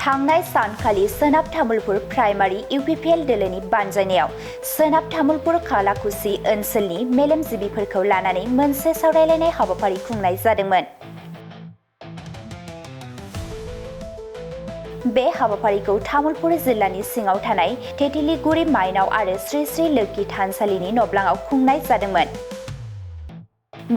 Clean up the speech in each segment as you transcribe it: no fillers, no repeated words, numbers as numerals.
थांनाय सानखालि सोनाब तामुलपुर प्राइमारि इउपिपिएल दोलोनि बानजायनायाव सोनाब तामुलपुर खालाकुसि ओनसोलनि मेलेमजिबिफोरखौ लानानै मोनसे सावरायलायनाय हाबाफारि खुंनाय जादोंमोन। बे हाबाफारिखौ तामुलपुर जिल्लानि सिङाव थानाय तेतिलिगुरि माइनाव आरो श्री श्री लोखि थानसालिनि नब्लाङाव खुंनाय जादोंमोन।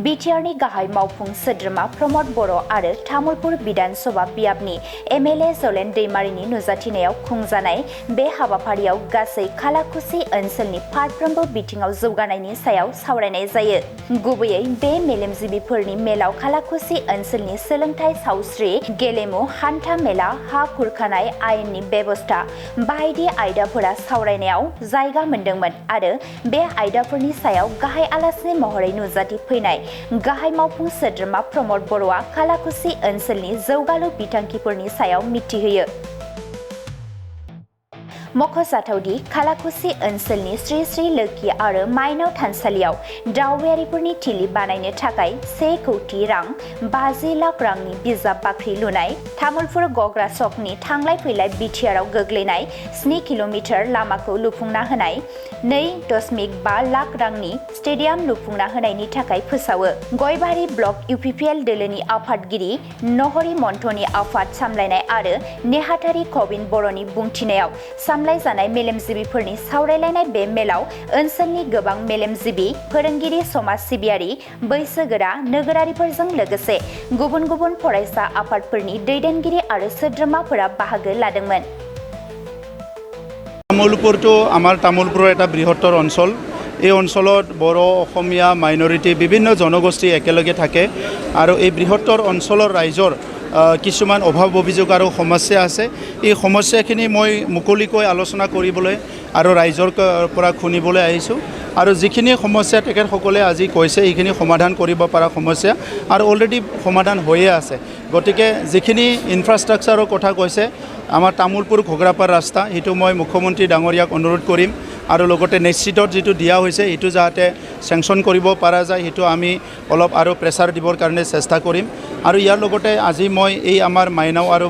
बिटिआरनि गाहाय मावफुं सोद्रोमा प्रमद बर' आरो तामुलपुर बिधान सभा बियाबनि एमएलए जलेन दैमारिनि नुजाथिनायाव खुंजानाय बे हाबाफारियाव गासै खालाकुसि ओनसोलनि फारफ्रोमबो बिथिङाव जौगानायनि सायाव सावरायनाय जायो। गुबैयै बे मेलेमजिबिफोरनि मेलाव खालाकुसि ओनसोलनि सोलोंथाइ, सावस्रि, गेलेमु, हान्था मेला, हा खुरखानाय, आयेननि बेबस्था बायदि आयदाफोरा सावरायनायाव जायगा मोन्दोंमोन आरो बे आयदाफोरनि सायाव गाहाय आलासि महरै नुजाथि फैनाय गाहाय मावफुं सोद्रोमा प्रमद बर'आ खालाकुसि ओनसोलनि जौगालु बिथांखिफोरनि सायाव मिथिहोयो। मख'जाथावदि खालाकुसि ओनसोलनि श्री श्री लोखि आरो माइनाव थानसालियाव दावबायारिफोरनि थिलि बानायनो थाखाय 1 कौटि रां, 50 लाख रांनि बिजाब बाख्रि लुनाय, तामुलपुर गग्रा सकनि थांलाय फैलाय बिटिआरआव गोग्लैनाय 7 किल'मिटार लामाखौ लुफुंना होनाय, 2.5 लाख रांनि स्टेडियाम लुफुंना होनायनि थाखाय फोसावो। गयबारि ब्लक इउपिपिएल दोलोनि आफादगिरि नहरी मन्थनि आफाद सामलायनाय आरो नेहाथारि कबिन बर'नि बुंथिनायाव सामलायजानाय मेलेमजिबिफोरनि सावरायलायनाय बे मेलाव ओनसोलनि गोबां मेलेमजिबि, फोरोंगिरि, समाज सिबियारि, बैसोगोरा, नोगोरारिफोरजों लोगोसे गुबुन गुबुन फरायसा आफादफोरनि दैदेनगिरि आरो सोद्रोमाफोरा बाहागो लादोंमोन। तामुलपुरটো আমাৰ তামুলপুৰৰ এটা বৃহত্তৰ অঞ্চল। এই অঞ্চলত বড়ো, অসমীয়া, মাইনৰিটি বিভিন্ন জনগোষ্ঠী একেলগে থাকে আৰু এই বৃহত্তৰ অঞ্চলৰ ৰাইজৰ কিছুমান অভাৱ অভিযোগ আৰু সমস্যা আছে। এই সমস্যাখিনি মই মুকলিকৈ আলোচনা কৰিবলৈ আৰু ৰাইজৰ পৰা শুনিবলৈ আহিছোঁ আৰু যিখিনি সমস্যা তেখেতসকলে আজি কৈছে এইখিনি সমাধান কৰিব পৰা সমস্যা আৰু অলৰেডি সমাধান হৈয়ে আছে। গতিকে যিখিনি ইনফ্ৰাষ্ট্ৰাকচাৰৰ কথা কৈছে আমাৰ তামুলপুৰ ঘগ্ৰাপাৰ ৰাস্তা, সেইটো মই মুখ্যমন্ত্ৰী ডাঙৰীয়াক অনুৰোধ কৰিম আৰু লগতে নিশ্চিতত যিটো দিয়া হৈছে সেইটো যাতে চেংচন কৰিব পৰা যায়, সেইটো আমি অলপ আৰু প্ৰেছাৰ দিবৰ কাৰণে চেষ্টা কৰিম। আৰু ইয়াৰ লগতে আজি মই এই আমাৰ মাইনাও আৰু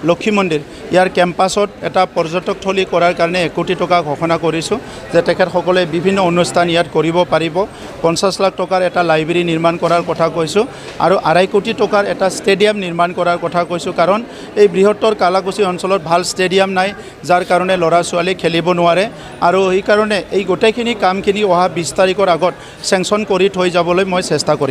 লক্ষী মন্দিৰ ইয়াৰ কেম্পাছত এটা পৰ্যটকস্থলী কৰাৰ কাৰণে 1 কোটি টকা ঘোষণা কৰিছোঁ যে তেখেতসকলে বিভিন্ন অনুষ্ঠান ইয়াত কৰিব পাৰিব। 50 লাখ টকাৰ এটা লাইব্ৰেৰী নিৰ্মাণ কৰাৰ কথা কৈছোঁ আৰু 2.5 কোটি টকাৰ এটা ষ্টেডিয়াম নিৰ্মাণ কৰাৰ কথা কৈছোঁ, কাৰণ এই বৃহত্তৰ কালাকুচি অঞ্চলত ভাল ষ্টেডিয়াম নাই, যাৰ কাৰণে ল'ৰা ছোৱালী খেলিব নোৱাৰে আৰু সেইকাৰণে এই গোটেইখিনি কামখিনি অহা 20 তাৰিখৰ আগত চেংচন কৰি থৈ যাবলৈ মই চেষ্টা কৰিম।